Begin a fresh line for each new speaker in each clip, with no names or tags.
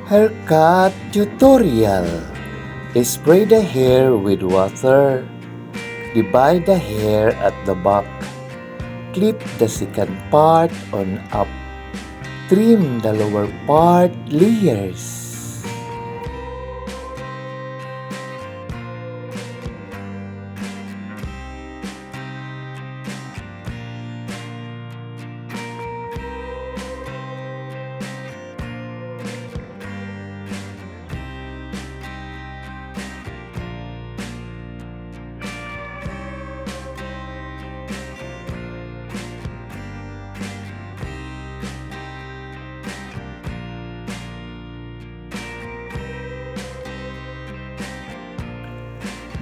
Haircut tutorial. Spray the hair with water. Divide the hair at the back. Clip the second part on up. Trim the lower part layers.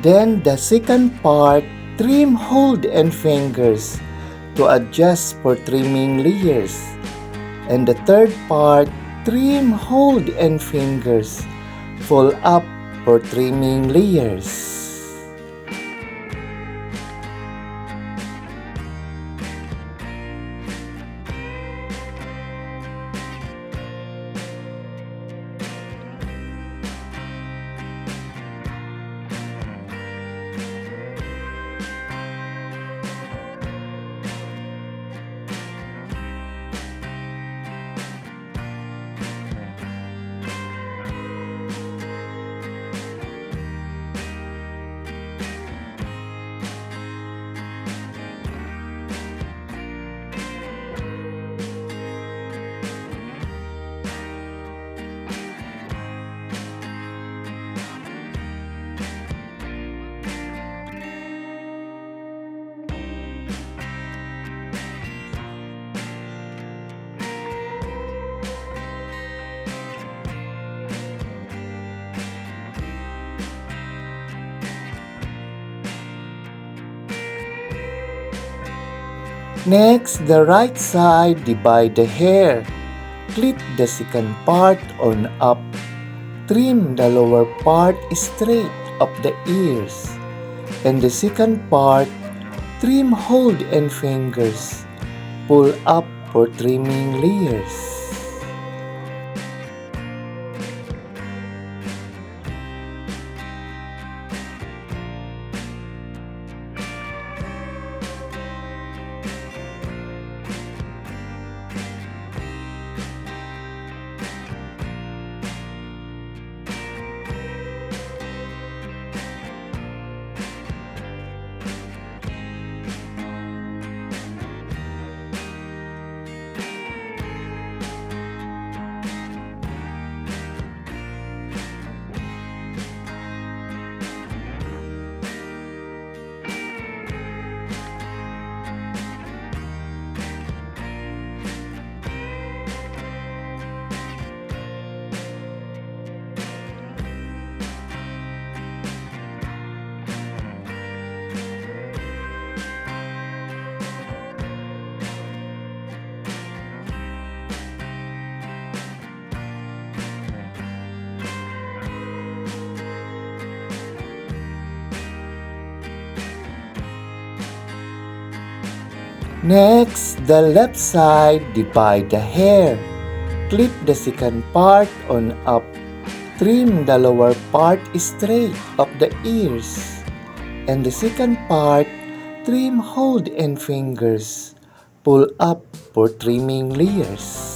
Then the second part, trim hold and fingers to adjust for trimming layers. And the third part, trim hold and fingers, fold up for trimming layers. Next, the right side, divide the hair. Clip the second part on up. Trim the lower part straight up the ears. And the second part, trim hold and fingers. Pull up for trimming layers. Next, the left side, divide the hair. Clip the second part on up. Trim the lower part straight up the ears. And the second part, trim hold and fingers. Pull up for trimming layers.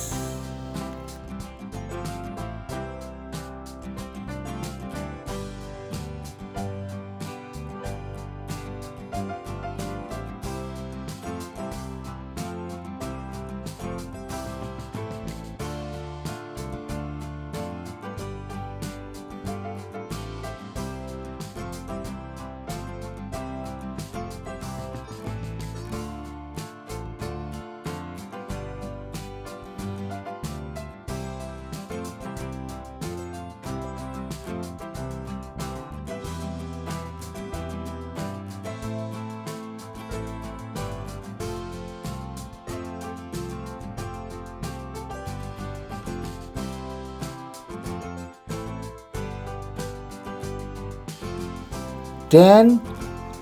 Then,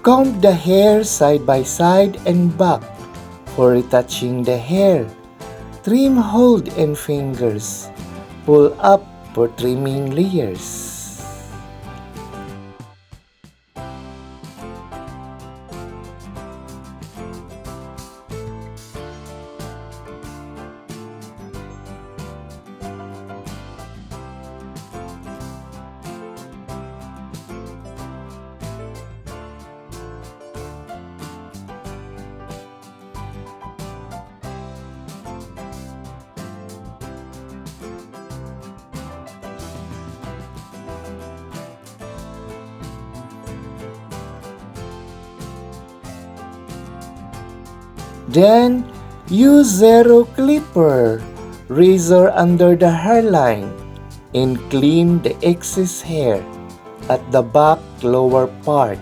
comb the hair side by side and back for retouching the hair. Trim hold and fingers. Pull up for trimming layers. Then, use zero clipper razor under the hairline and clean the excess hair at the back lower part.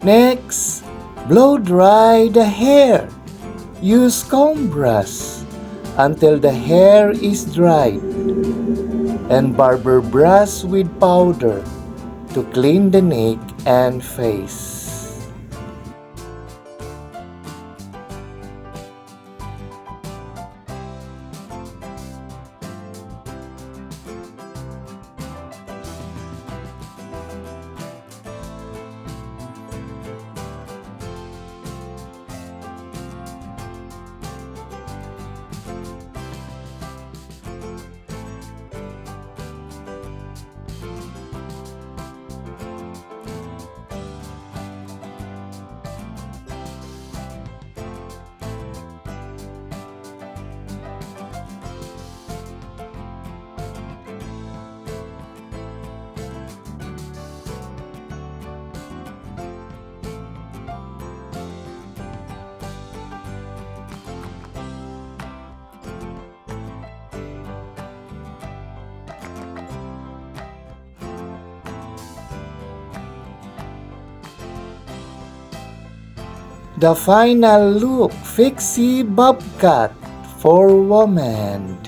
Next, blow dry the hair. Use comb brush until the hair is dried and barber brush with powder to clean the neck and face. The final look, PIXIE BobCut for women.